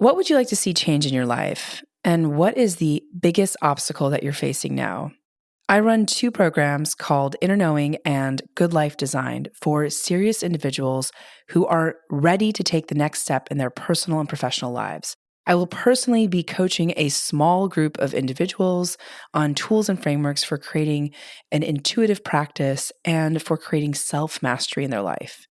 What would you like to see change in your life? And what is the biggest obstacle that you're facing now? I run 2 programs called Inner Knowing and Good Life Designed for serious individuals who are ready to take the next step in their personal and professional lives. I will personally be coaching a small group of individuals on tools and frameworks for creating an intuitive practice and for creating self-mastery in their life.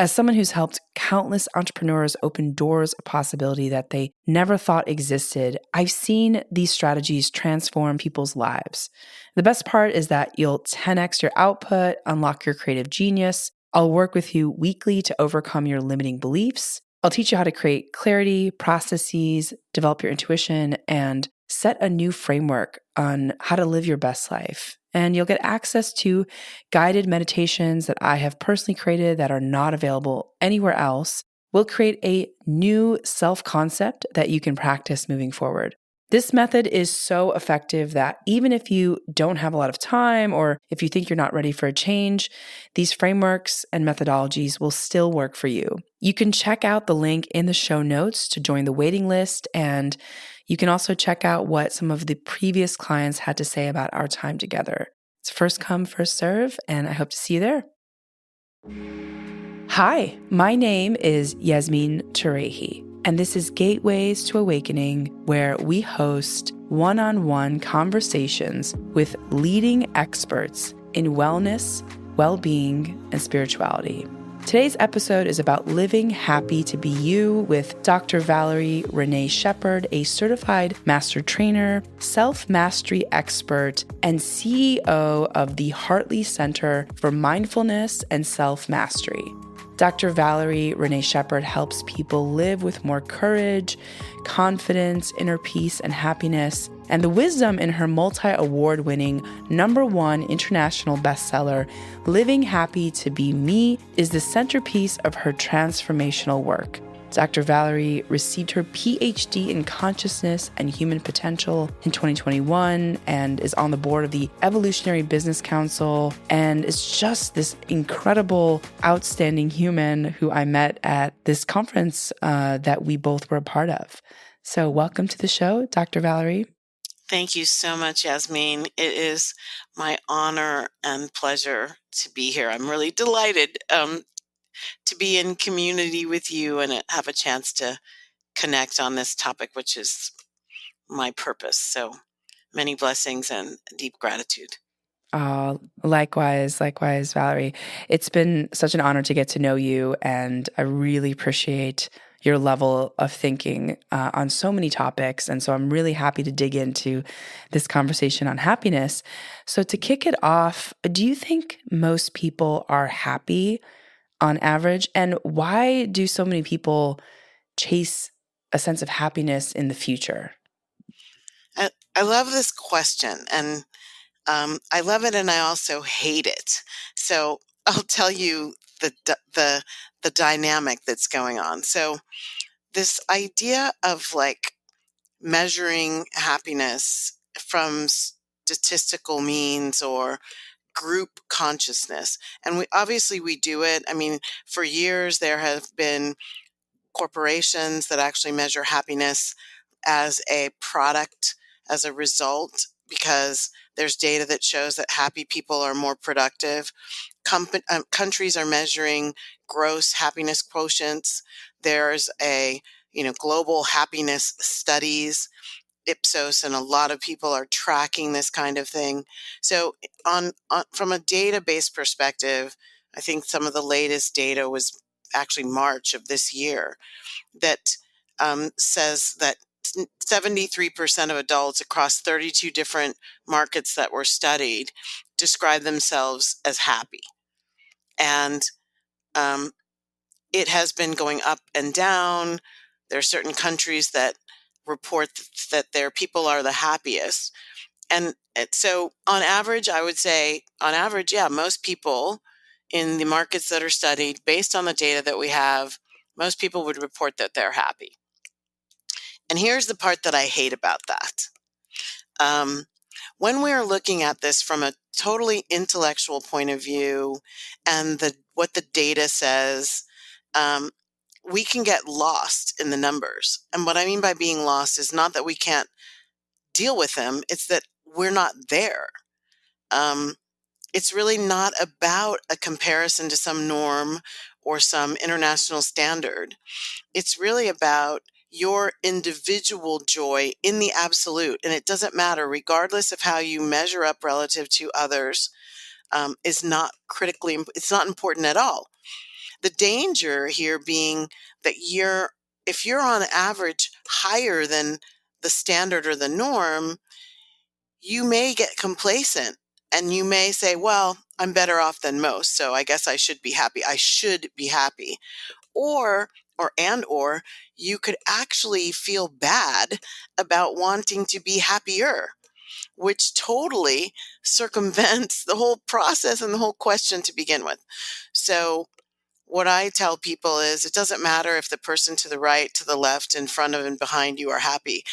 As someone who's helped countless entrepreneurs open doors of possibility that they never thought existed, I've seen these strategies transform people's lives. The best part is that you'll 10x your output, unlock your creative genius. I'll work with you weekly to overcome your limiting beliefs. I'll teach you how to create clarity, processes, develop your intuition, and set a new framework on how to live your best life. And you'll get access to guided meditations that I have personally created that are not available anywhere else. We'll create a new self-concept that you can practice moving forward. This method is so effective that even if you don't have a lot of time or if you think you're not ready for a change, these frameworks and methodologies will still work for you. You can check out the link in the show notes to join the waiting list, and you can also check out what some of the previous clients had to say about our time together. It's first come, first serve, and I hope to see you there. Hi, my name is Yasmin Turehi, and this is Gateways to Awakening, where we host one-on-one conversations with leading experts in wellness, well-being, and spirituality. Today's episode is about living happy to be you with Dr. Valerie René Sheppard, a certified master trainer, self-mastery expert, and CEO of the Hartley Center for Mindfulness and Self-Mastery. Dr. Valerie René Sheppard helps people live with more courage, confidence, inner peace, and happiness. And the wisdom in her multi-award-winning #1 international bestseller, Living Happy to Be Me, is the centerpiece of her transformational work. Dr. Valerie received her PhD in Consciousness and Human Potential in 2021 and is on the board of the Evolutionary Business Council and is just this incredible, outstanding human who I met at this conference that we both were a part of. So welcome to the show, Dr. Valerie. Thank you so much, Yasmin. It is my honor and pleasure to be here. I'm really delighted to be in community with you and have a chance to connect on this topic, which is my purpose. So many blessings and deep gratitude. Likewise, Valerie. It's been such an honor to get to know you, and I really appreciate your level of thinking on so many topics. And so I'm really happy to dig into this conversation on happiness. So to kick it off, do you think most people are happy on average? And why do so many people chase a sense of happiness in the future? I love this question, and I love it, and I also hate it. So I'll tell you the dynamic that's going on. So this idea of like measuring happiness from statistical means or group consciousness, and we do it. I mean, for years there have been corporations that actually measure happiness as a product, as a result, because there's data that shows that happy people are more productive. Countries are measuring gross happiness quotients. There's a global happiness studies, Ipsos, and a lot of people are tracking this kind of thing. So from a database perspective, I think some of the latest data was actually March of this year that says that 73% of adults across 32 different markets that were studied describe themselves as happy. And it has been going up and down. There are certain countries that report that their people are the happiest. And so on average, I would say, yeah, most people in the markets that are studied, based on the data that we have, most people would report that they're happy. And here's the part that I hate about that. When we're looking at this from a totally intellectual point of view and what the data says, we can get lost in the numbers. And what I mean by being lost is not that we can't deal with them, it's that we're not there. Um, it's really not about a comparison to some norm or some international standard. It's really about your individual joy in the absolute. And it doesn't matter, regardless of how you measure up relative to others, is not it's not important at all. The danger here being that if you're on average higher than the standard or the norm, you may get complacent and you may say, well, I'm better off than most, so I guess I should be happy. I should be happy. Or, or you could actually feel bad about wanting to be happier, which totally circumvents the whole process and the whole question to begin with. So what I tell people is it doesn't matter if the person to the right, to the left, in front of and behind you are happy.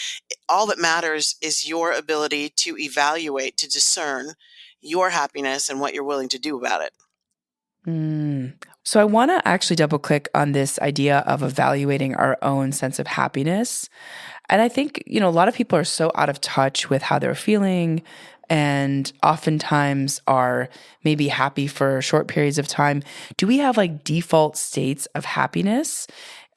All that matters is your ability to evaluate, to discern your happiness and what you're willing to do about it. So I want to actually double click on this idea of evaluating our own sense of happiness. And I think, a lot of people are so out of touch with how they're feeling and oftentimes are maybe happy for short periods of time. Do we have like default states of happiness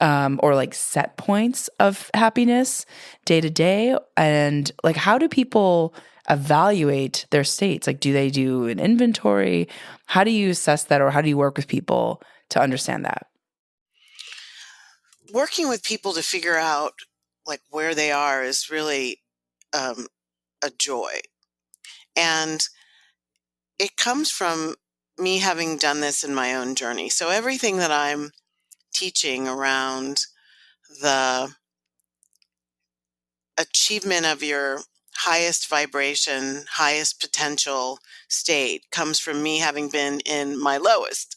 or like set points of happiness day to day? And like, how do people evaluate their states? Like, do they do an inventory? How do you assess that, or how do you work with people to understand that? Working with people to figure out like where they are is really a joy. And it comes from me having done this in my own journey. So everything that I'm teaching around the achievement of your highest vibration, highest potential state comes from me having been in my lowest.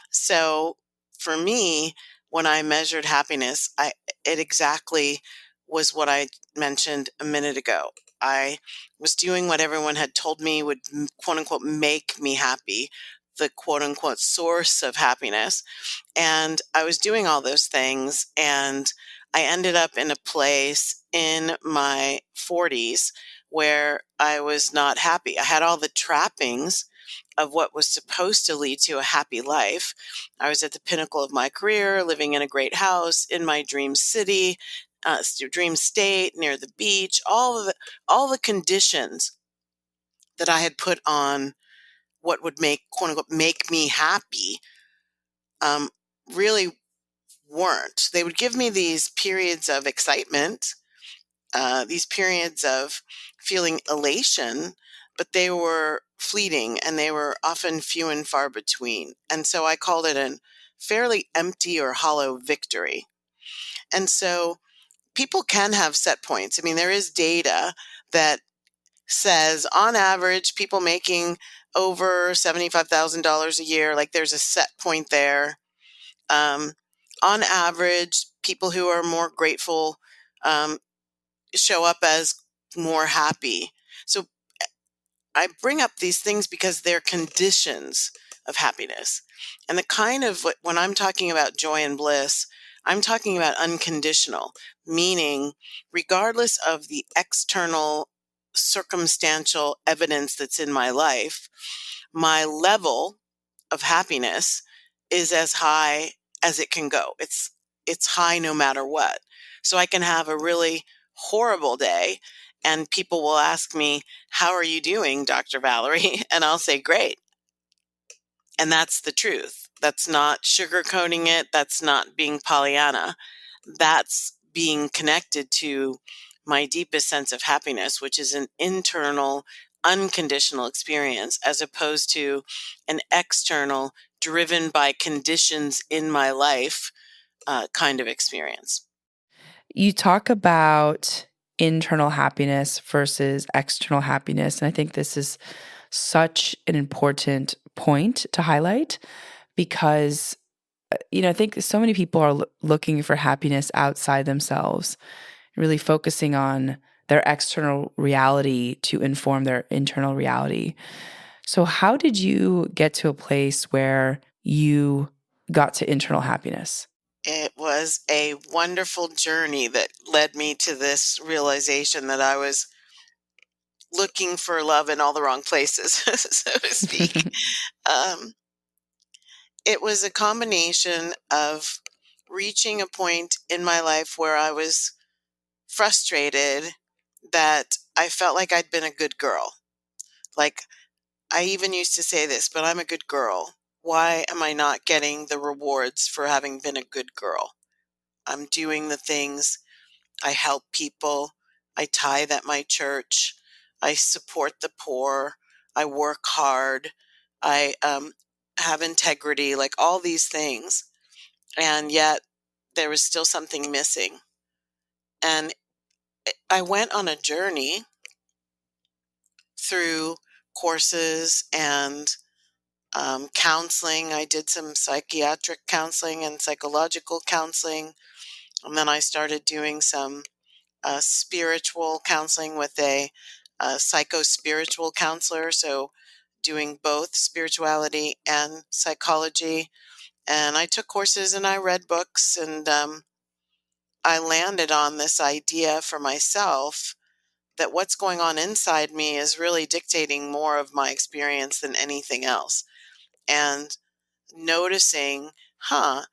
So for me, when I measured happiness, it exactly was what I mentioned a minute ago. I was doing what everyone had told me would quote unquote make me happy, the quote unquote source of happiness. And I was doing all those things, and I ended up in a place in my 40s where I was not happy. I had all the trappings of what was supposed to lead to a happy life. I was at the pinnacle of my career, living in a great house in my dream city, dream state, near the beach, all the conditions that I had put on what would make, quote unquote, make me happy, really weren't. They would give me these periods of excitement, these periods of feeling elation, but they were fleeting and they were often few and far between. And so I called it a fairly empty or hollow victory. And so people can have set points. I mean, there is data that says on average, people making over $75,000 a year, like there's a set point there. On average, people who are more grateful um, show up as more happy. So I bring up these things because they're conditions of happiness. And the kind of when I'm talking about joy and bliss, I'm talking about unconditional, meaning regardless of the external circumstantial evidence that's in my life, my level of happiness is as high as it can go. It's high no matter what. So I can have a really horrible day and people will ask me, "How are you doing, Dr. Valerie?" And I'll say, "Great." And that's the truth. That's not sugarcoating it. That's not being Pollyanna. That's being connected to my deepest sense of happiness, which is an internal, unconditional experience, as opposed to an external, driven by conditions in my life kind of experience. You talk about internal happiness versus external happiness. And I think this is such an important point to highlight because, I think so many people are looking for happiness outside themselves, really focusing on their external reality to inform their internal reality. So, how did you get to a place where you got to internal happiness? It was a wonderful journey that led me to this realization that I was looking for love in all the wrong places, so to speak. Um, it was a combination of reaching a point in my life where I was frustrated that I felt like I'd been a good girl. Like, I even used to say this, but I'm a good girl. Why am I not getting the rewards for having been a good girl? I'm doing the things. I help people. I tithe at my church. I support the poor. I work hard. I have integrity, like all these things. And yet there was still something missing. And I went on a journey through courses and counseling. I did some psychiatric counseling and psychological counseling. And then I started doing some spiritual counseling with a psycho-spiritual counselor. So doing both spirituality and psychology. And I took courses and I read books, and I landed on this idea for myself that what's going on inside me is really dictating more of my experience than anything else. And noticing, the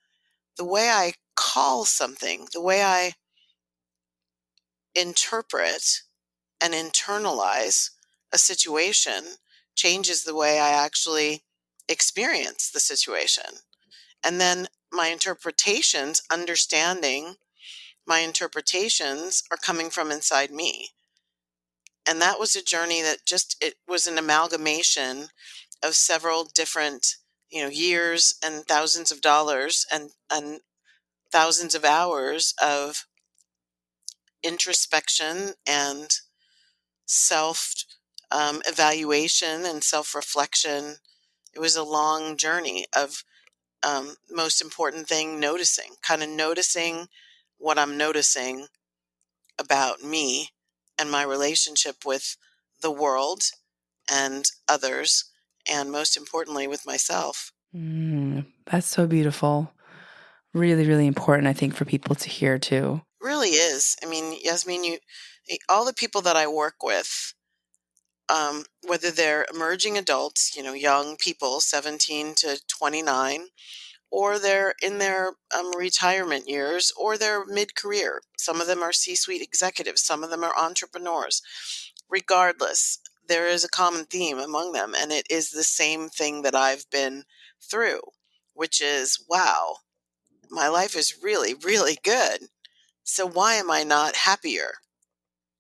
way I call something, the way I interpret and internalize a situation changes the way I actually experience the situation. And then my interpretations, understanding my interpretations are coming from inside me. And that was a journey that it was an amalgamation of several different, years and thousands of dollars and thousands of hours of introspection and self evaluation and self reflection. It was a long journey of most important thing, noticing what I'm noticing about me and my relationship with the world and others, and most importantly, with myself. That's so beautiful. Really, really important, I think, for people to hear too. Really is. I mean, Yasmin, all the people that I work with, whether they're emerging adults, young people, 17 to 29, or they're in their retirement years, or they're mid-career. Some of them are C-suite executives. Some of them are entrepreneurs. Regardless, there is a common theme among them, and it is the same thing that I've been through, which is, wow, my life is really, really good. So why am I not happier?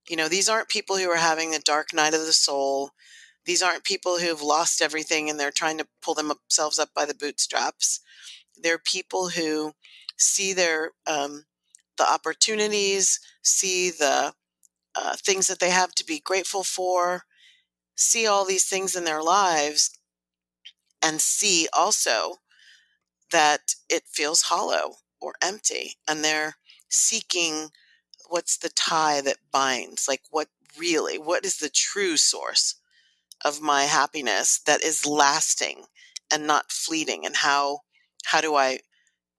These aren't people who are having the dark night of the soul. These aren't people who have lost everything and they're trying to pull themselves up by the bootstraps. They're people who see the opportunities, see the things that they have to be grateful for, see all these things in their lives, and see also that it feels hollow or empty. And they're seeking, what's the tie that binds? Like, what is the true source of my happiness that is lasting and not fleeting? And how do I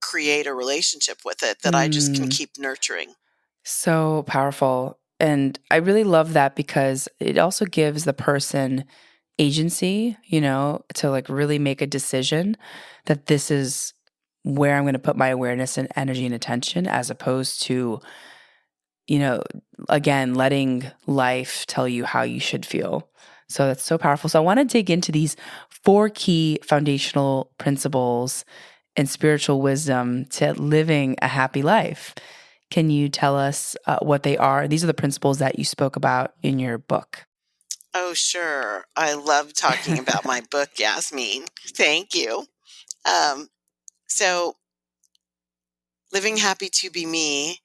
create a relationship with it that I just can keep nurturing? So powerful. And I really love that because it also gives the person agency, to like really make a decision that this is where I'm going to put my awareness and energy and attention, as opposed to, again, letting life tell you how you should feel. So that's so powerful. So I want to dig into these 4 key foundational principles and spiritual wisdom to living a happy life. Can you tell us what they are? These are the principles that you spoke about in your book. Oh, sure. I love talking about my book, Yasmin. Thank you. Um, so, Living Happy to Be Me,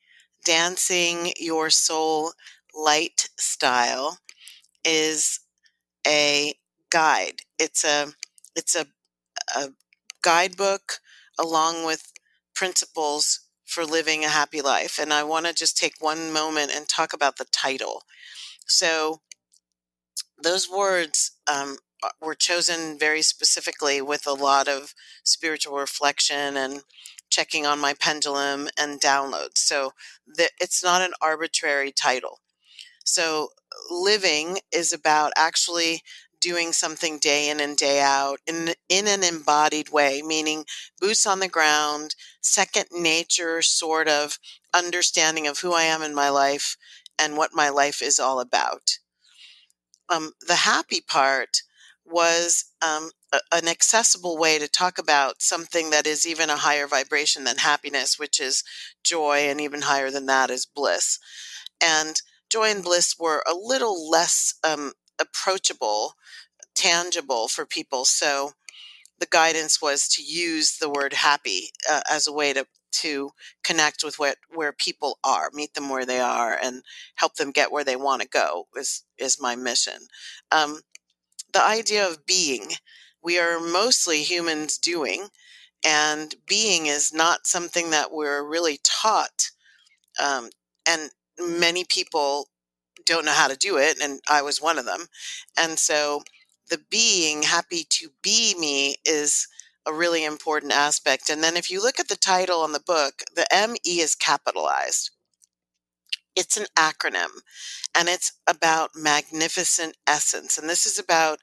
Dancing Your Soul Light Style is a guide. It's a guidebook along with principles for living a happy life. And I want to just take one moment and talk about the title. So, those words were chosen very specifically with a lot of spiritual reflection and checking on my pendulum, and downloads. So it's not an arbitrary title. So living is about actually doing something day in and day out in an embodied way, meaning boots on the ground, second nature sort of understanding of who I am in my life and what my life is all about. The happy part was an accessible way to talk about something that is even a higher vibration than happiness, which is joy, and even higher than that is bliss. And joy and bliss were a little less approachable, tangible for people. So the guidance was to use the word happy as a way to connect with where people are, meet them where they are, and help them get where they want to go is my mission. The idea of being, we are mostly humans doing, and being is not something that we're really taught. And many people don't know how to do it, and I was one of them. And so the being, happy to be me, is a really important aspect. And then if you look at the title on the book, the ME is capitalized. It's an acronym, and it's about magnificent essence. And this is about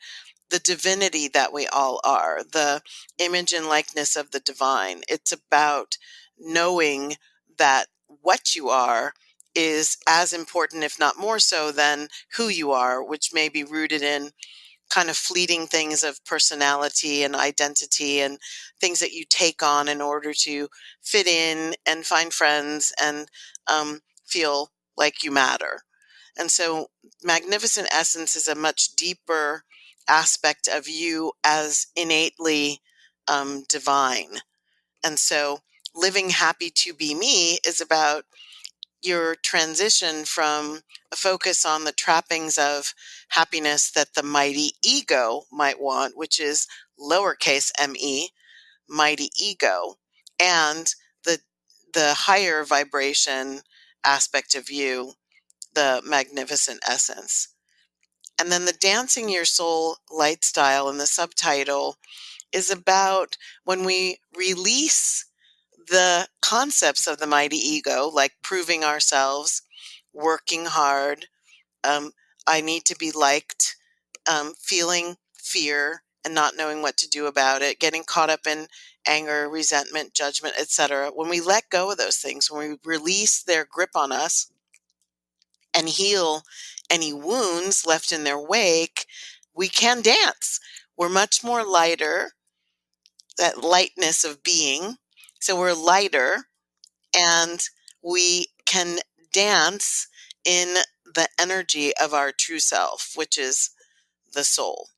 the divinity that we all are, the image and likeness of the divine. It's about knowing that what you are is as important, if not more so, than who you are, which may be rooted in kind of fleeting things of personality and identity and things that you take on in order to fit in and find friends and feel like you matter. And so magnificent essence is a much deeper aspect of you as innately divine. And so living happy to be me is about your transition from a focus on the trappings of happiness that the mighty ego might want, which is lowercase me, mighty ego, and the higher vibration aspect of you, the magnificent essence. And then the Dancing Your Soul Light Style in the subtitle is about when we release the concepts of the mighty ego, like proving ourselves, working hard, I need to be liked, feeling fear and not knowing what to do about it, getting caught up in anger, resentment, judgment, etc. When we let go of those things, when we release their grip on us and heal any wounds left in their wake, we can dance. We're much more lighter, that lightness of being. So we're lighter, and we can dance in the energy of our true self, which is the soul,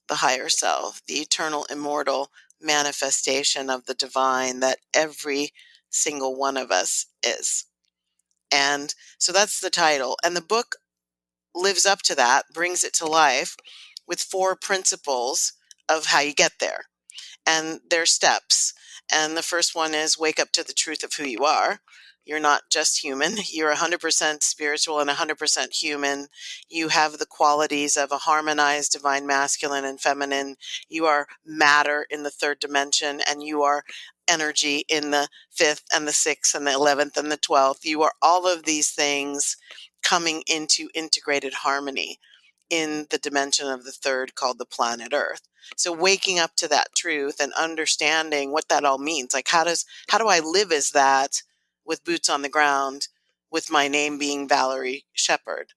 the higher self, the eternal, immortal manifestation of the divine that every single one of us is. And so that's the title. And the book lives up to that, brings it to life with 4 principles of how you get there. And their steps. And the first one is wake up to the truth of who you are. You're not just human. You're 100% spiritual and 100% human. You have the qualities of a harmonized divine masculine and feminine. You are matter in the 3rd dimension, and you are energy in the 5th and the 6th and the 11th and the 12th. You are all of these things coming into integrated harmony in the dimension of the 3rd called the planet Earth. So waking up to that truth and understanding what that all means. Like how do I live as that with boots on the ground, with my name being Valerie Sheppard?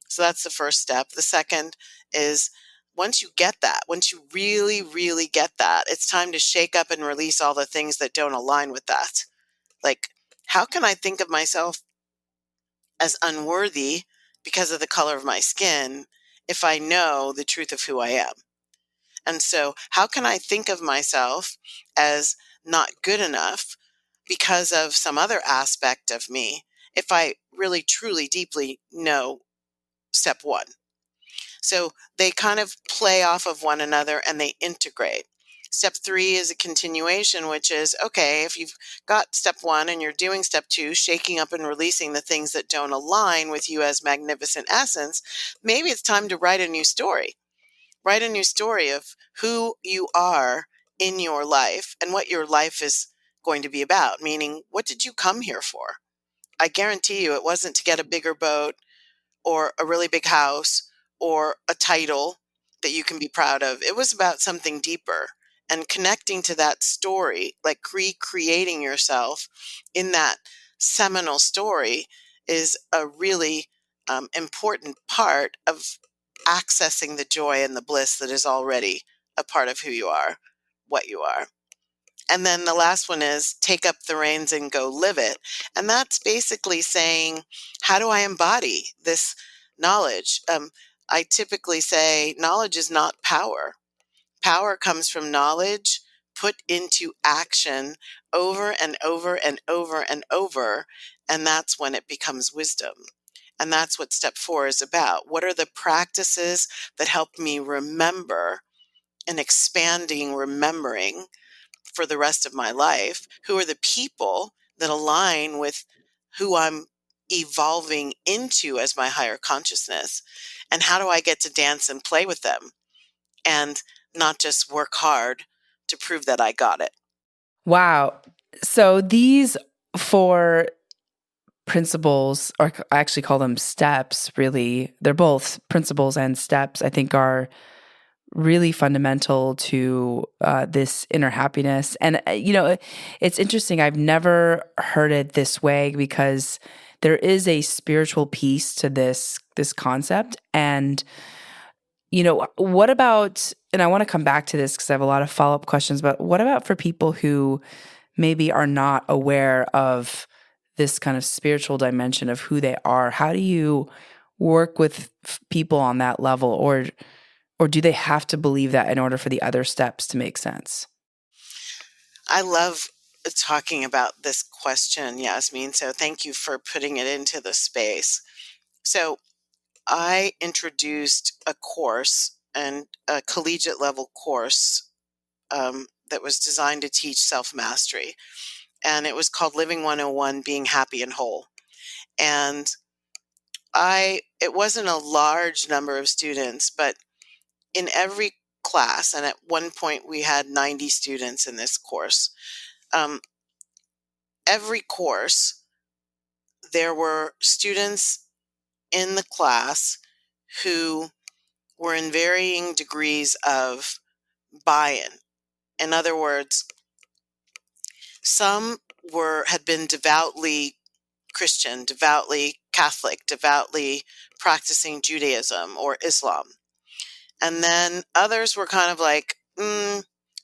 So that's the first step. The second is once you get that, once you really, really get that, it's time to shake up and release all the things that don't align with that. Like, how can I think of myself as unworthy because of the color of my skin if I know the truth of who I am? And so how can I think of myself as not good enough because of some other aspect of me if I really, truly, deeply know step 1? So they kind of play off of one another and they integrate. Step 3 is a continuation, which is, okay, if you've got step 1 and you're doing step 2, shaking up and releasing the things that don't align with you as magnificent essence, maybe it's time to write a new story. Write a new story of who you are in your life and what your life is going to be about? Meaning, what did you come here for? I guarantee you it wasn't to get a bigger boat or a really big house or a title that you can be proud of. It was about something deeper, and connecting to that story, like recreating yourself in that seminal story, is a really important part of accessing the joy and the bliss that is already a part of who you are, what you are. And then the last one is take up the reins and go live it. And that's basically saying, how do I embody this knowledge? I typically say knowledge is not power. Power comes from knowledge put into action over and over and over and over. And that's when it becomes wisdom. And that's what step 4 is about. What are the practices that help me remember and expanding remembering for the rest of my life? Who are the people that align with who I'm evolving into as my higher consciousness? And how do I get to dance and play with them and not just work hard to prove that I got it? Wow. So these 4 principles, or I actually call them steps, really, they're both principles and steps, I think are really fundamental to this inner happiness. And, it's interesting. I've never heard it this way because there is a spiritual piece to this concept. And, what about, and I want to come back to this because I have a lot of follow-up questions, but what about for people who maybe are not aware of this kind of spiritual dimension of who they are? How do you work with people on that level, or do they have to believe that in order for the other steps to make sense? I love talking about this question, Yasmin. So thank you for putting it into the space. So I introduced a course, and a collegiate level course, that was designed to teach self-mastery. And it was called Living 101, Being Happy and Whole. And it wasn't a large number of students, but in every class, and at one point we had 90 students in this course, every course, there were students in the class who were in varying degrees of buy-in. In other words, some had been devoutly Christian, devoutly Catholic, devoutly practicing Judaism or Islam. And then others were kind of like,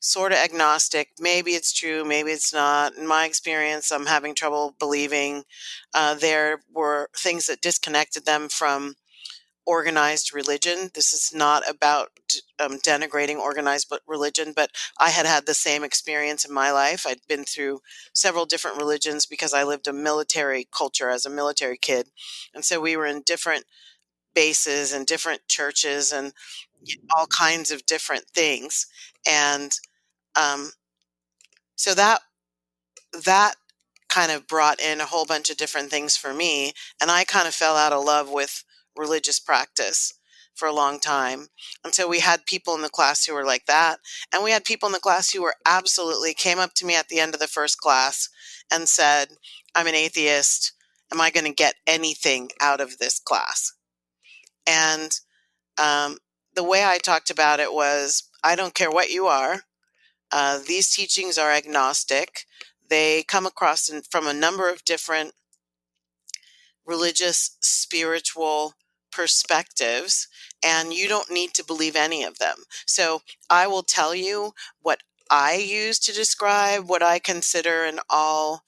sort of agnostic. Maybe it's true, maybe it's not. In my experience, I'm having trouble believing. There were things that disconnected them from organized religion. This is not about denigrating organized religion, but I had the same experience in my life. I'd been through several different religions because I lived a military culture as a military kid. And so we were in different bases and different churches and all kinds of different things. And so that kind of brought in a whole bunch of different things for me. And I kind of fell out of love with religious practice for a long time. And so we had people in the class who were like that. And we had people in the class who were absolutely came up to me at the end of the first class and said, I'm an atheist. Am I going to get anything out of this class? And the way I talked about it was, I don't care what you are. These teachings are agnostic. They come across from a number of different religious, spiritual perspectives, and you don't need to believe any of them. So I will tell you what I use to describe what I consider an all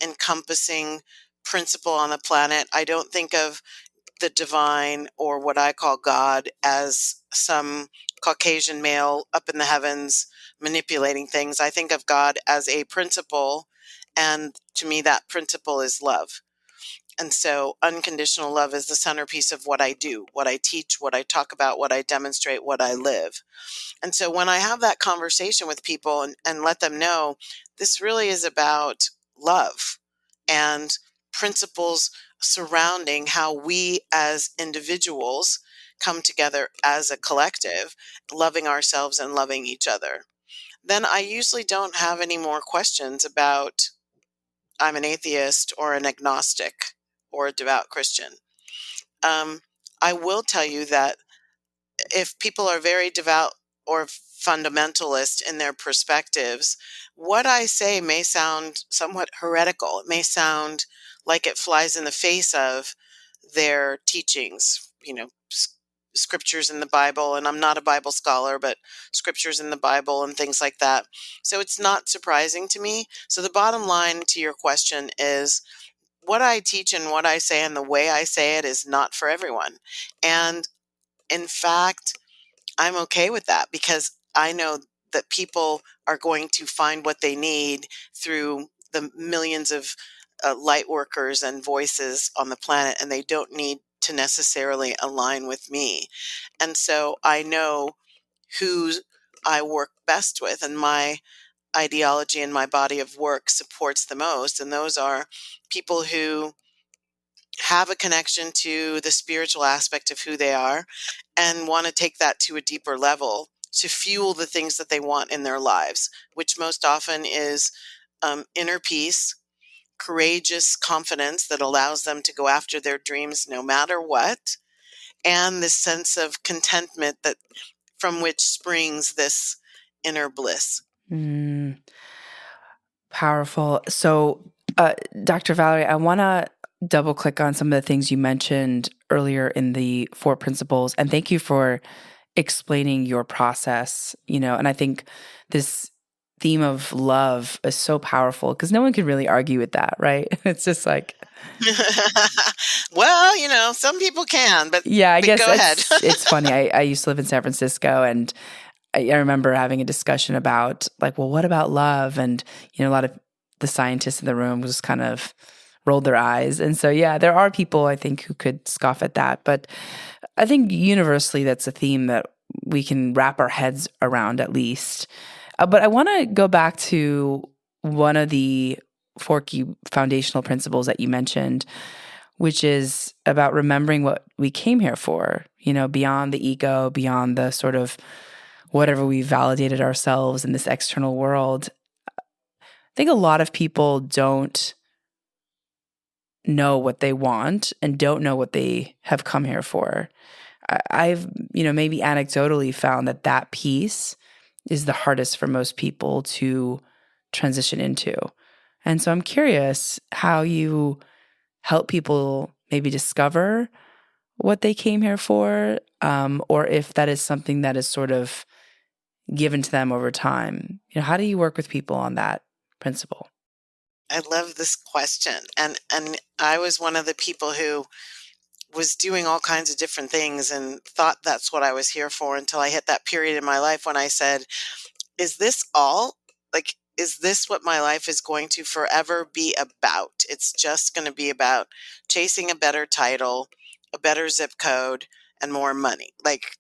encompassing principle on the planet. I don't think of the divine, or what I call God, as some Caucasian male up in the heavens manipulating things. I think of God as a principle, and to me that principle is love. And so unconditional love is the centerpiece of what I do, what I teach, what I talk about, what I demonstrate, what I live. And so when I have that conversation with people and let them know this really is about love and principles surrounding how we as individuals come together as a collective, loving ourselves and loving each other. then I usually don't have any more questions about I'm an atheist or an agnostic or a devout Christian. I will tell you that if people are very devout or fundamentalist in their perspectives, what I say may sound somewhat heretical. It may sound like it flies in the face of their teachings, scriptures in the Bible. And I'm not a Bible scholar, but scriptures in the Bible and things like that. So it's not surprising to me. So the bottom line to your question is what I teach and what I say and the way I say it is not for everyone. And in fact, I'm okay with that because I know that people are going to find what they need through the millions of light workers and voices on the planet, and they don't need to necessarily align with me. And so I know who I work best with, and my ideology and my body of work supports the most. And those are people who have a connection to the spiritual aspect of who they are and want to take that to a deeper level to fuel the things that they want in their lives, which most often is inner peace, courageous confidence that allows them to go after their dreams no matter what, and this sense of contentment that from which springs this inner bliss. Powerful. So, Dr. Valerie, I want to double click on some of the things you mentioned earlier in the 4 principles. And thank you for explaining your process, and I think this theme of love is so powerful because no one can really argue with that, right? It's just like, well, some people can, but yeah, I guess go ahead. It's funny. I used to live in San Francisco, and I remember having a discussion about like, well, what about love? And, a lot of the scientists in the room just kind of rolled their eyes. And so, yeah, there are people I think who could scoff at that. But I think universally that's a theme that we can wrap our heads around at least. But I want to go back to one of the 4 key foundational principles that you mentioned, which is about remembering what we came here for, beyond the ego, beyond the sort of whatever we validated ourselves in this external world. I think a lot of people don't know what they want and don't know what they have come here for. I've, maybe anecdotally found that piece is the hardest for most people to transition into. And so I'm curious how you help people maybe discover what they came here for, or if that is something that is sort of given to them over time. How do you work with people on that principle? I love this question. And I was one of the people who was doing all kinds of different things and thought that's what I was here for until I hit that period in my life when I said, is this all? Like, is this what my life is going to forever be about? It's just going to be about chasing a better title, a better zip code, and more money. Like,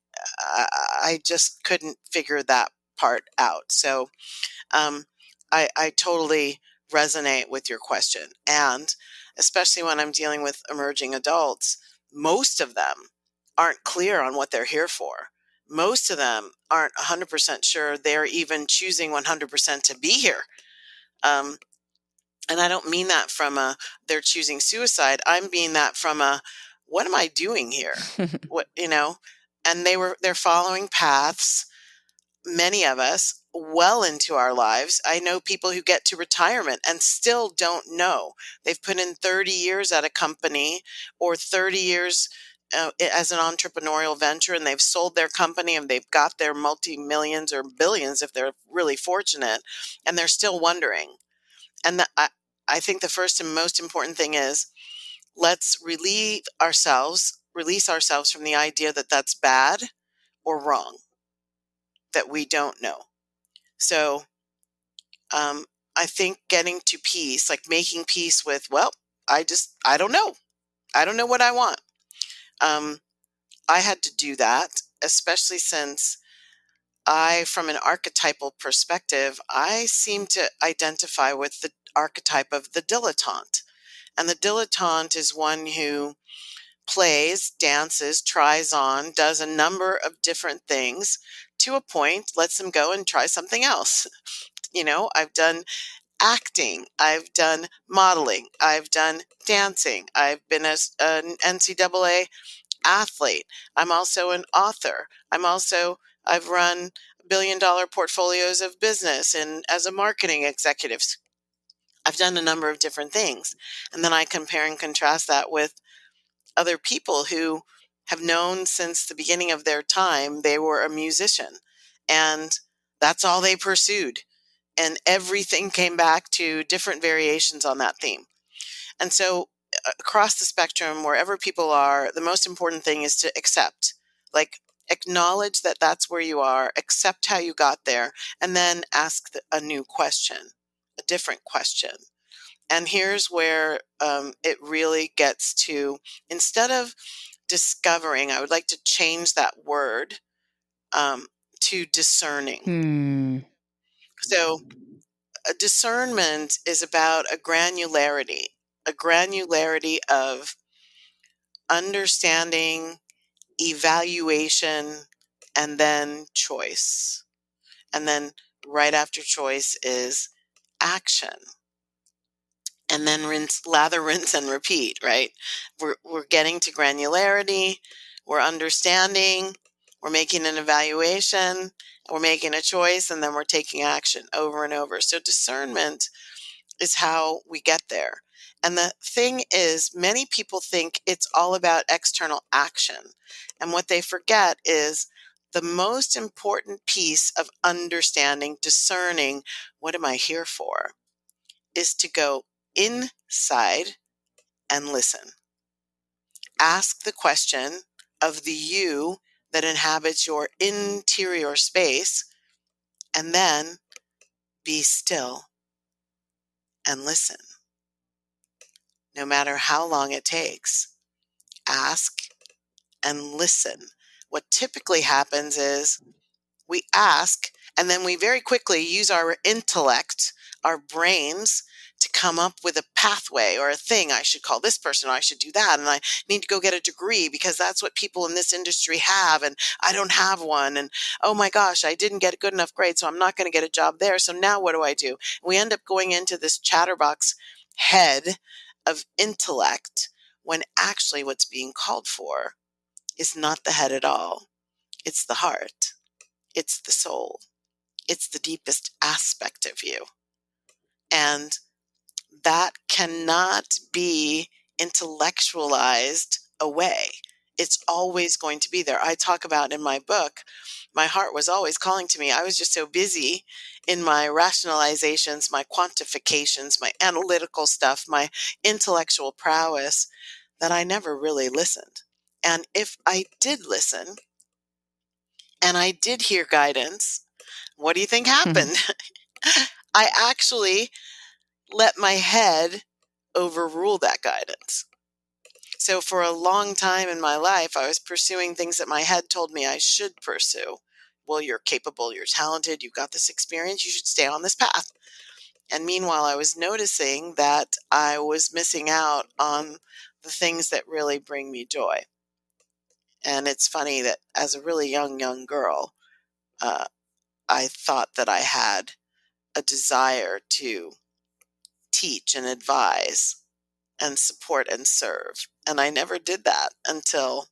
I just couldn't figure that part out. So I totally resonate with your question. And especially when I'm dealing with emerging adults, most of them aren't clear on what they're here for. Most of them aren't 100% sure they're even choosing 100% to be here. And I don't mean that from they're choosing suicide. I'm mean that from what am I doing here? And they're following paths, many of us, well into our lives. I know people who get to retirement and still don't know. They've put in 30 years at a company or 30 years as an entrepreneurial venture, and they've sold their company and they've got their multi-millions or billions if they're really fortunate, and they're still wondering. And I think the first and most important thing is let's release ourselves from the idea that that's bad or wrong, that we don't know. So I think getting to peace, like making peace with, well, I don't know. I don't know what I want. I had to do that, especially since from an archetypal perspective, I seem to identify with the archetype of the dilettante. And the dilettante is one who plays, dances, tries on, does a number of different things to a point, lets them go and try something else. I've done acting, I've done modeling, I've done dancing, I've been an NCAA athlete. I'm also an author. I've run billion-dollar portfolios of business and as a marketing executive. I've done a number of different things. And then I compare and contrast that with other people who have known since the beginning of their time they were a musician. And that's all they pursued. And everything came back to different variations on that theme. And so across the spectrum, wherever people are, the most important thing is to accept, acknowledge that that's where you are, accept how you got there, and then ask a new question, a different question. And here's where it really gets to, instead of discovering, I would like to change that word to discerning. So a discernment is about a granularity of understanding, evaluation, and then choice. And then right after choice is action. And then lather, rinse, and repeat, right? We're getting to granularity, we're understanding, we're making an evaluation, we're making a choice, and then we're taking action over and over. So discernment is how we get there. And the thing is, many people think it's all about external action. And what they forget is the most important piece of understanding, discerning, what am I here for, is to go inside and listen. Ask the question of the you that inhabits your interior space, and then be still and listen. No matter how long it takes, ask and listen. What typically happens is we ask, and then we very quickly use our intellect, our brains, to come up with a pathway or a thing. I should call this person, or I should do that, and I need to go get a degree because that's what people in this industry have, and I don't have one, and oh my gosh, I didn't get a good enough grade, so I'm not going to get a job there, so now what do I do? We end up going into this chatterbox head of intellect when actually what's being called for is not the head at all. It's the heart. It's the soul. It's the deepest aspect of you. And that cannot be intellectualized away. It's always going to be there. I talk about in my book, my heart was always calling to me. I was just so busy in my rationalizations, my quantifications, my analytical stuff, my intellectual prowess, that I never really listened. And if I did listen, and I did hear guidance, what do you think happened? I actually let my head overrule that guidance. So for a long time in my life, I was pursuing things that my head told me I should pursue. Well, you're capable, you're talented, you've got this experience, you should stay on this path. And meanwhile, I was noticing that I was missing out on the things that really bring me joy. And it's funny that as a really young girl, I thought that I had a desire to teach and advise and support and serve. And I never did that until,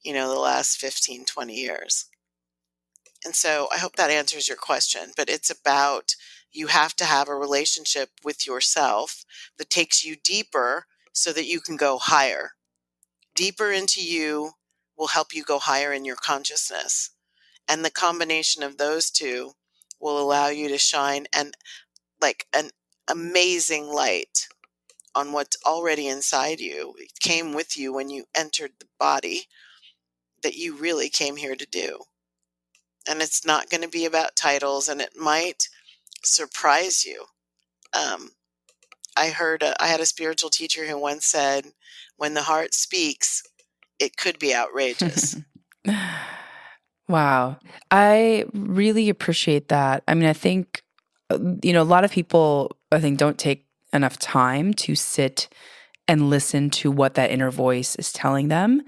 the last 15, 20 years. And so I hope that answers your question, but it's about, you have to have a relationship with yourself that takes you deeper so that you can go higher. Deeper into you will help you go higher in your consciousness. And the combination of those two will allow you to shine an amazing light on what's already inside you. It came with you when you entered the body that you really came here to do. And it's not going to be about titles, and it might surprise you. I had a spiritual teacher who once said, when the heart speaks, it could be outrageous. Wow. I really appreciate that. I mean, I think, a lot of people, I think, don't take enough time to sit and listen to what that inner voice is telling them.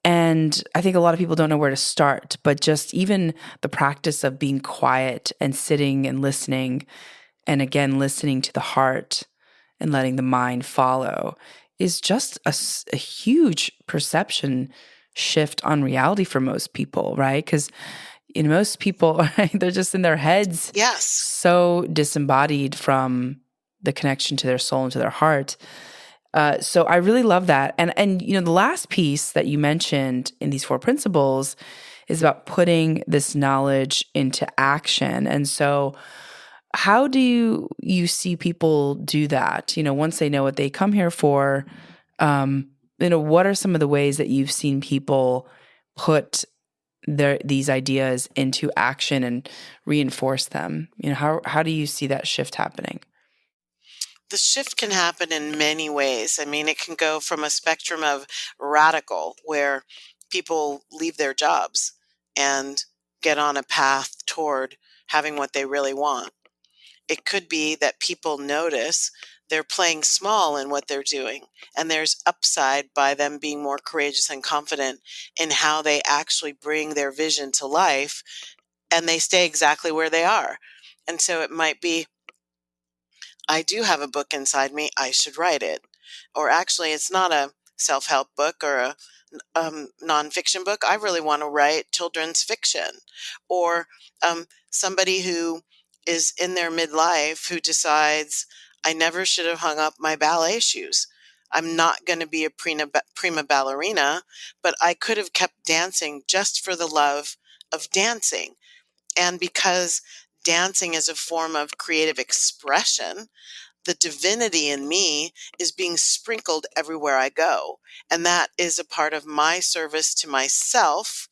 And I think a lot of people don't know where to start, but just even the practice of being quiet and sitting and listening, and again, listening to the heart and letting the mind follow is just a huge perception shift on reality for most people, right? Because most people, they're just in their heads, Yes. so disembodied from the connection to their soul and to their heart. So I really love that. And the last piece that you mentioned in these 4 principles is about putting this knowledge into action. And so how do you see people do that? Once they know what they come here for, what are some of the ways that you've seen people put these ideas into action and reinforce them? How do you see that shift happening? The shift can happen in many ways. I mean, it can go from a spectrum of radical, where people leave their jobs and get on a path toward having what they really want. It could be that people notice they're playing small in what they're doing, and there's upside by them being more courageous and confident in how they actually bring their vision to life, and they stay exactly where they are. And so it might be, I do have a book inside me, I should write it. Or actually, it's not a self-help book or a nonfiction book. I really want to write children's fiction. Or somebody who is in their midlife who decides, I never should have hung up my ballet shoes. I'm not going to be a prima ballerina, but I could have kept dancing just for the love of dancing. And because dancing is a form of creative expression, the divinity in me is being sprinkled everywhere I go. And that is a part of my service to myself,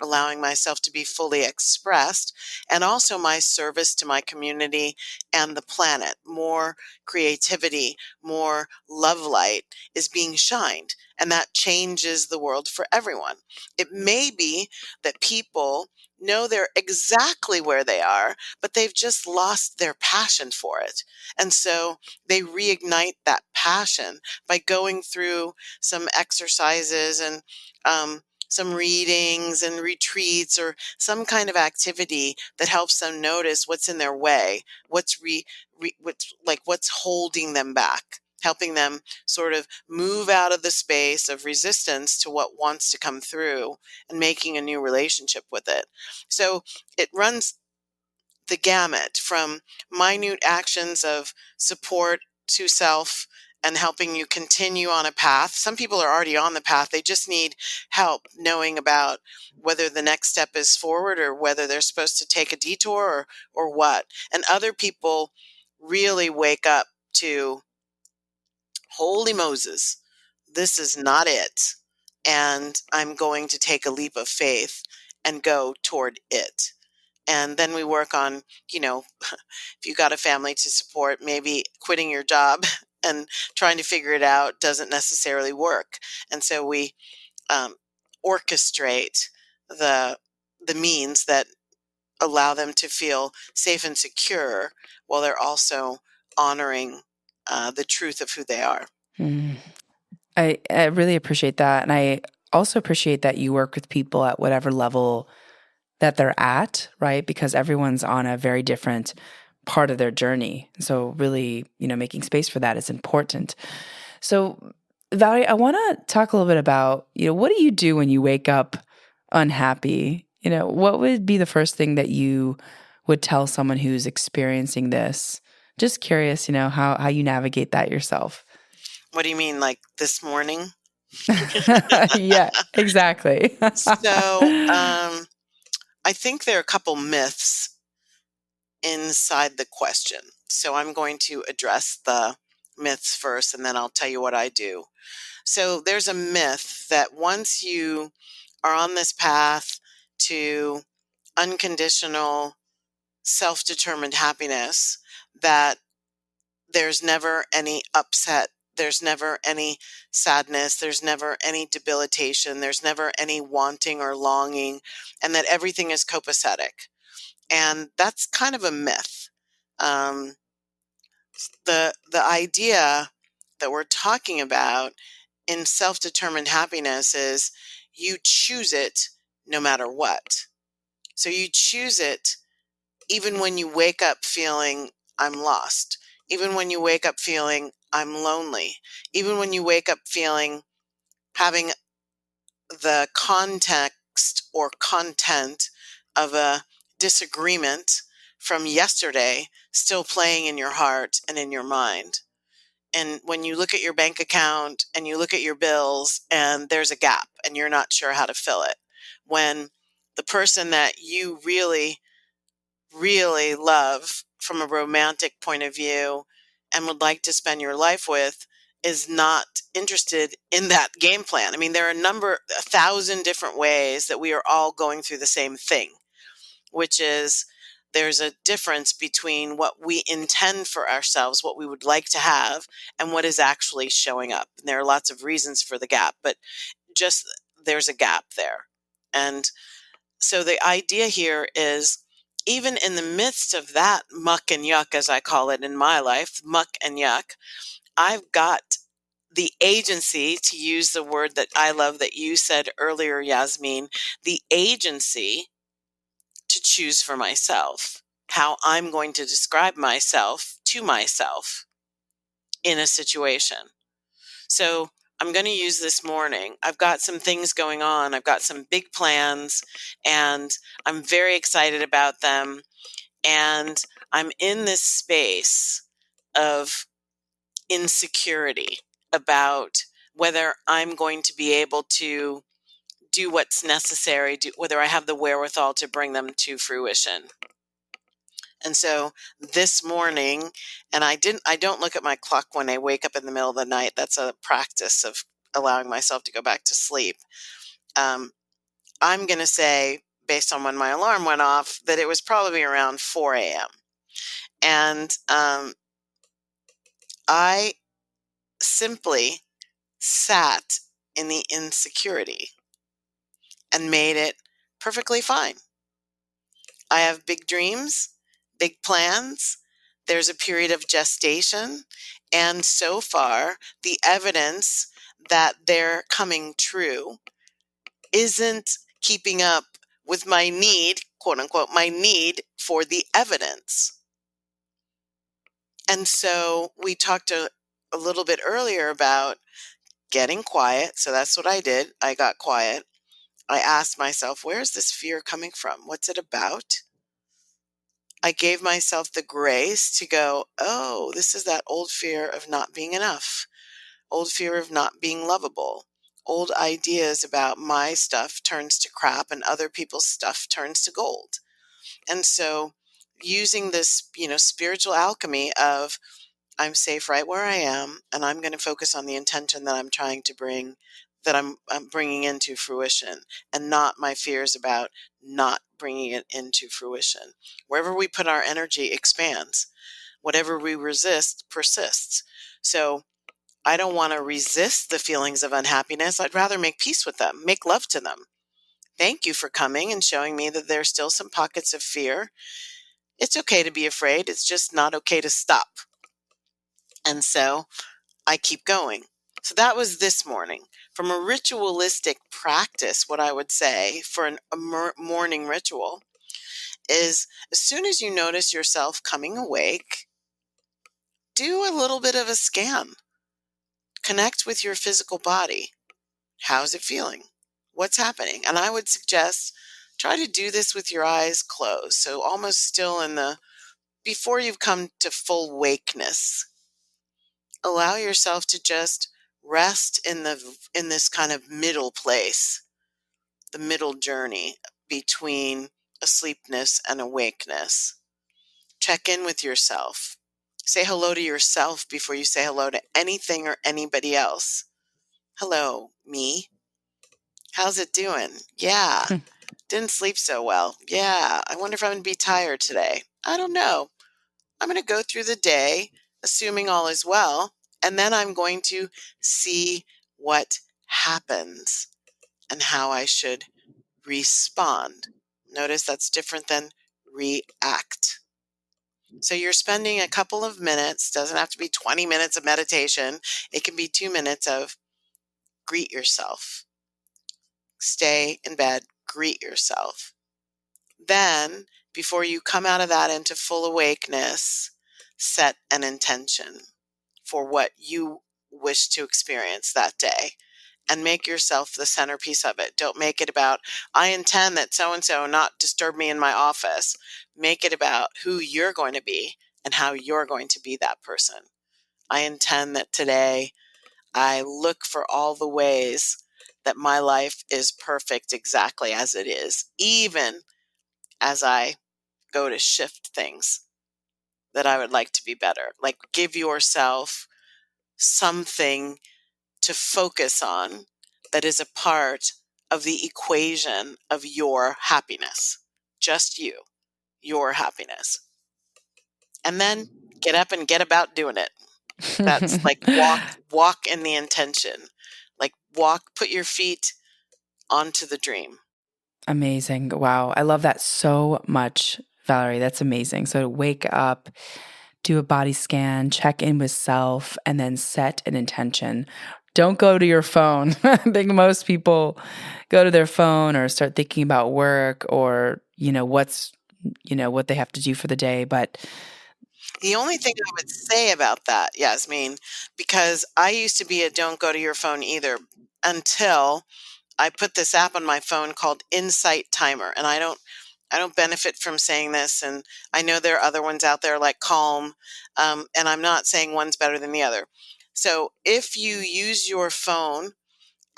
allowing myself to be fully expressed, and also my service to my community and the planet. More creativity, more love light is being shined, and that changes the world for everyone. It may be that people know they're exactly where they are, but they've just lost their passion for it. And so they reignite that passion by going through some exercises and some readings and retreats, or some kind of activity that helps them notice what's in their way, what's holding them back, helping them sort of move out of the space of resistance to what wants to come through and making a new relationship with it. So it runs the gamut from minute actions of support to self and helping you continue on a path. Some people are already on the path. They just need help knowing about whether the next step is forward or whether they're supposed to take a detour, or what. And other people really wake up to, holy Moses, this is not it. And I'm going to take a leap of faith and go toward it. And then we work on, if you got a family to support, maybe quitting your job and trying to figure it out doesn't necessarily work. And so we orchestrate the means that allow them to feel safe and secure, while they're also honoring the truth of who they are. Mm. I really appreciate that. And I also appreciate that you work with people at whatever level that they're at, right? Because everyone's on a very different part of their journey. So really, making space for that is important. So Valerie, I want to talk a little bit about, what do you do when you wake up unhappy? What would be the first thing that you would tell someone who's experiencing this? Just curious, how you navigate that yourself. What do you mean, like this morning? Yeah, exactly. So I think there are a couple myths inside the question. So I'm going to address the myths first, and then I'll tell you what I do. So there's a myth that once you are on this path to unconditional, self-determined happiness, that there's never any upset, there's never any sadness, there's never any debilitation, there's never any wanting or longing, and that everything is copacetic. And that's kind of a myth. Um, the idea that we're talking about in self-determined happiness is you choose it no matter what. So you choose it even when you wake up feeling I'm lost, even when you wake up feeling I'm lonely, even when you wake up feeling having the context or content of a disagreement from yesterday still playing in your heart and in your mind. And when you look at your bank account and you look at your bills and there's a gap and you're not sure how to fill it, when the person that you really, really love from a romantic point of view and would like to spend your life with is not interested in that game plan. I mean, there are a thousand different ways that we are all going through the same thing, which is there's a difference between what we intend for ourselves, what we would like to have, and what is actually showing up. And there are lots of reasons for the gap, but just there's a gap there. And so the idea here is even in the midst of that muck and yuck, as I call it in my life, muck and yuck, I've got the agency, to use the word that I love that you said earlier, Yasmin, the agency to choose for myself how I'm going to describe myself to myself in a situation. So I'm going to use this morning. I've got some things going on. I've got some big plans and I'm very excited about them. And I'm in this space of insecurity about whether I'm going to be able to do what's necessary, whether I have the wherewithal to bring them to fruition. And so this morning, and I don't look at my clock when I wake up in the middle of the night. That's a practice of allowing myself to go back to sleep. I'm going to say, based on when my alarm went off, that it was probably around 4 a.m. And I simply sat in the insecurity and made it perfectly fine. I have big dreams, big plans. There's a period of gestation. And so far, the evidence that they're coming true isn't keeping up with my need, quote unquote, my need for the evidence. And so we talked a little bit earlier about getting quiet. So that's what I did. I got quiet. I asked myself, where's this fear coming from? What's it about? I gave myself the grace to go, oh, this is that old fear of not being enough, old fear of not being lovable, old ideas about my stuff turns to crap and other people's stuff turns to gold. And so using this, spiritual alchemy of I'm safe right where I am, and I'm going to focus on the intention that I'm trying to bring, that I'm bringing into fruition, and not my fears about not bringing it into fruition. Wherever we put our energy expands. Whatever we resist persists. So I don't want to resist the feelings of unhappiness. I'd rather make peace with them, make love to them. Thank you for coming and showing me that there's still some pockets of fear. It's okay to be afraid. It's just not okay to stop. And so I keep going. So that was this morning. From a ritualistic practice, what I would say for a morning ritual is as soon as you notice yourself coming awake, do a little bit of a scan. Connect with your physical body. How's it feeling? What's happening? And I would suggest try to do this with your eyes closed. So almost still before you've come to full wakeness. Allow yourself to just rest in this kind of middle place, the middle journey between asleepness and awakeness. Check in with yourself. Say hello to yourself before you say hello to anything or anybody else. Hello, me. How's it doing? Yeah. Didn't sleep so well. Yeah. I wonder if I'm going to be tired today. I don't know. I'm going to go through the day, assuming all is well, and then I'm going to see what happens and how I should respond. Notice that's different than react. So you're spending a couple of minutes, doesn't have to be 20 minutes of meditation. It can be 2 minutes of greet yourself. stay in bed, greet yourself. Then, before you come out of that into full awakeness, set an intention for what you wish to experience that day and make yourself the centerpiece of it. Don't make it about, I intend that so-and-so not disturb me in my office. Make it about who you're going to be and how you're going to be that person. I intend that today I look for all the ways that my life is perfect exactly as it is, even as I go to shift things that I would like to be better. Like, give yourself something to focus on that is a part of the equation of your happiness. Just you, your happiness. And then get up and get about doing it. That's like walk in the intention. Like put your feet onto the dream. Amazing. Wow. I love that so much, Valerie. That's amazing. So to wake up, do a body scan, check in with self, and then set an intention. Don't go to your phone. I think most people go to their phone or start thinking about work or, what they have to do for the day. But the only thing I would say about that, Yasmin, because I used to be a don't go to your phone either until I put this app on my phone called Insight Timer. And I don't benefit from saying this. And I know there are other ones out there like Calm. And I'm not saying one's better than the other. So if you use your phone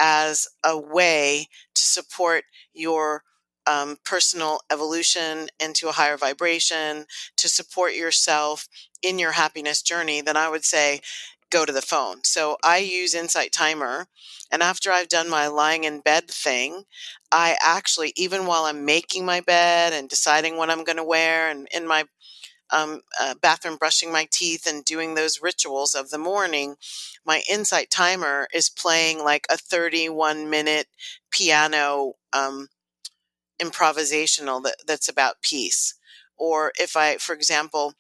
as a way to support your personal evolution into a higher vibration, to support yourself in your happiness journey, then I would say go to the phone. So I use Insight Timer. And after I've done my lying in bed thing, I actually, even while I'm making my bed and deciding what I'm going to wear and in my bathroom brushing my teeth and doing those rituals of the morning, my Insight Timer is playing like a 31-minute piano improvisational that's about peace. Or if for example,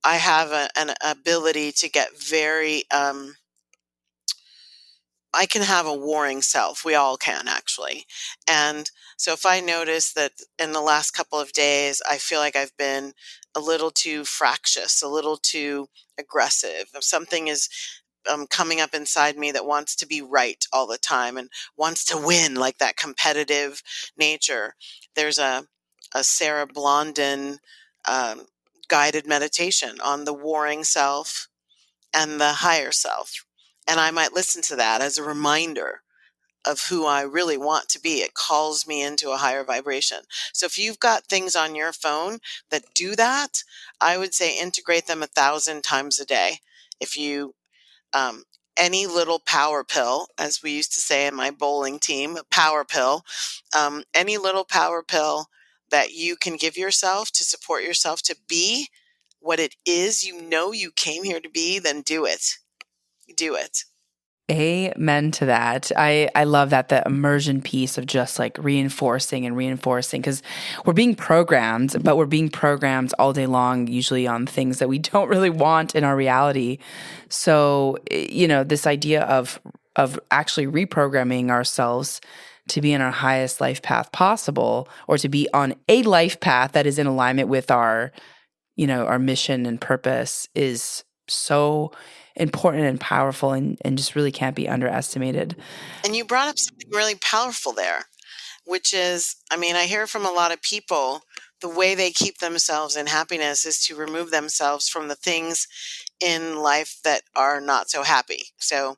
I have an ability to get very I can have a warring self. We all can, actually. And so if I notice that in the last couple of days, I feel like I've been a little too fractious, a little too aggressive, if something is coming up inside me that wants to be right all the time and wants to win, like that competitive nature, there's a Sarah Blondin um, guided meditation on the warring self and the higher self. And I might listen to that as a reminder of who I really want to be. It calls me into a higher vibration. So if you've got things on your phone that do that, I would say integrate them 1,000 times a day. If you, any little power pill, as we used to say in my bowling team, a power pill, any little power pill that you can give yourself to support yourself to be what it is you came here to be, then do it. Do it. amen to that. I love that, the immersion piece of just like reinforcing because we're being programmed, but we're being programmed all day long, usually on things that we don't really want in our reality. So, this idea of actually reprogramming ourselves to be in our highest life path possible, or to be on a life path that is in alignment with our mission and purpose, is so important and powerful and just really can't be underestimated. And you brought up something really powerful there, which is, I hear from a lot of people, the way they keep themselves in happiness is to remove themselves from the things in life that are not so happy. So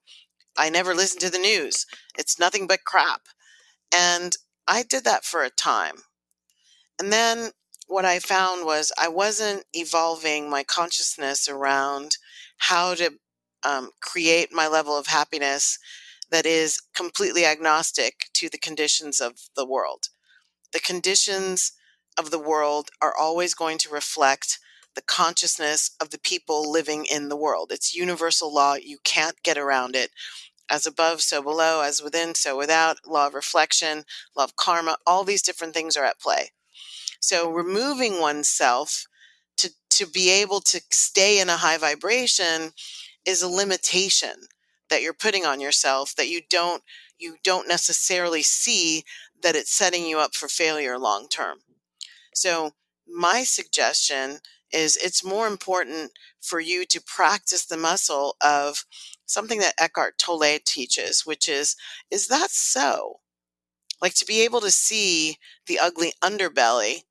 I never listen to the news. It's nothing but crap. And I did that for a time. And then what I found was I wasn't evolving my consciousness around how to create my level of happiness that is completely agnostic to the conditions of the world. The conditions of the world are always going to reflect the consciousness of the people living in the world. It's universal law. You can't get around it. As above, so below, as within, so without, law of reflection, law of karma, all these different things are at play. So removing oneself to be able to stay in a high vibration is a limitation that you're putting on yourself that you don't necessarily see that it's setting you up for failure long term. So my suggestion is it's more important for you to practice the muscle of something that Eckhart Tolle teaches, which is that so? Like to be able to see the ugly underbelly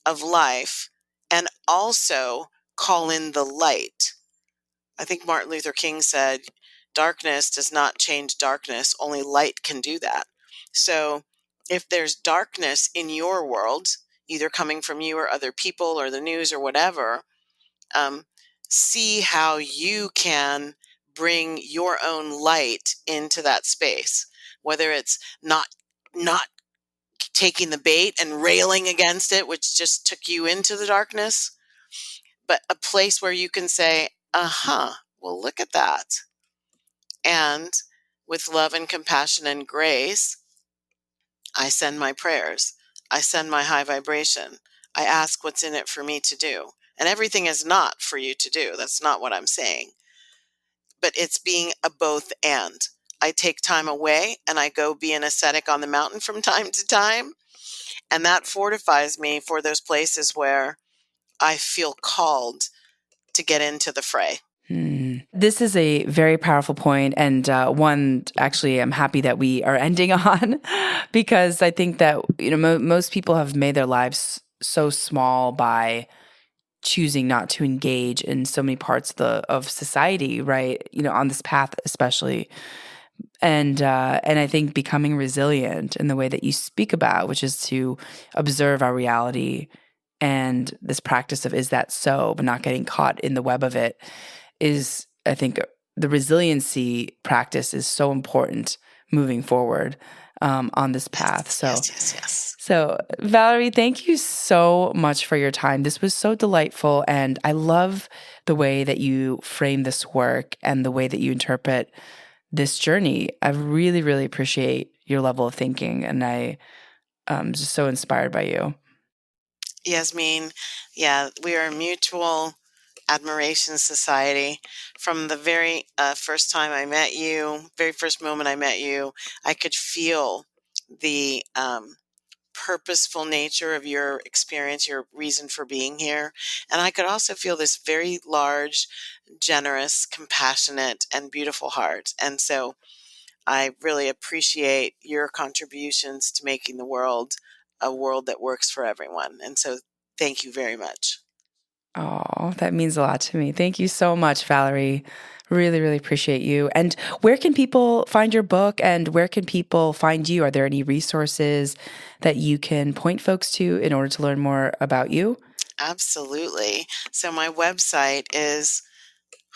of life and also call in the light. I think Martin Luther King said, darkness does not change darkness, only light can do that. So if there's darkness in your world, either coming from you or other people or the news or whatever, see how you can bring your own light into that space, whether it's not taking the bait and railing against it, which just took you into the darkness, but a place where you can say, well, look at that. And with love and compassion and grace, I send my prayers. I send my high vibration. I ask what's in it for me to do. And everything is not for you to do. That's not what I'm saying. But it's being a both and. I take time away and I go be an ascetic on the mountain from time to time. And that fortifies me for those places where I feel called to get into the fray. This is a very powerful point, and one actually I'm happy that we are ending on, because I think that most people have made their lives so small by choosing not to engage in so many parts of society, right? On this path especially. And I think becoming resilient in the way that you speak about, which is to observe our reality and this practice of is that so, but not getting caught in the web of it, is, I think, the resiliency practice is so important moving forward on this path. Yes. So, Valerie, thank you so much for your time. This was so delightful, and I love the way that you frame this work and the way that you interpret this journey. I really, really appreciate your level of thinking, and I'm just so inspired by you. Yasmin, yeah, we are a mutual admiration society. From the very first time I met you, very first moment I met you, I could feel the purposeful nature of your experience, your reason for being here. And I could also feel this very large, generous, compassionate, and beautiful heart. And so I really appreciate your contributions to making the world a world that works for everyone. And so thank you very much. Oh, that means a lot to me. Thank you so much, Valerie. Really, really appreciate you. And where can people find your book, and where can people find you? Are there any resources that you can point folks to in order to learn more about you? Absolutely. So my website is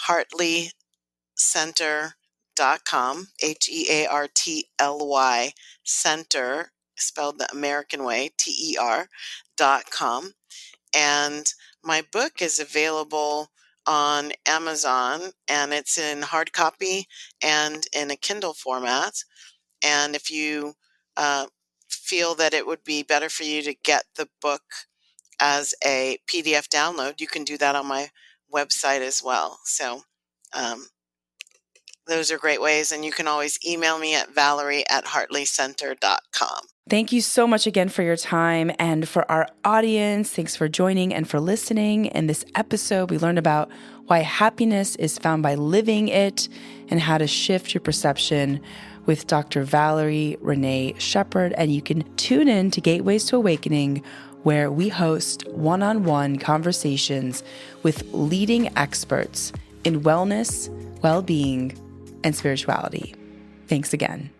HeartlyCenter.com, HeartLy, center, spelled the American way, TER.com. And my book is available on Amazon, and it's in hard copy and in a Kindle format. And if you feel that it would be better for you to get the book as a PDF download, you can do that on my website as well. So those are great ways. And you can always email me at valerie@heartlycenter.com. Thank you so much again for your time. And for our audience, thanks for joining and for listening. In this episode, we learned about why happiness is found by living it and how to shift your perception with Dr. Valerie René Sheppard. And you can tune in to Gateways to Awakening, where we host one-on-one conversations with leading experts in wellness, well-being, and spirituality. Thanks again.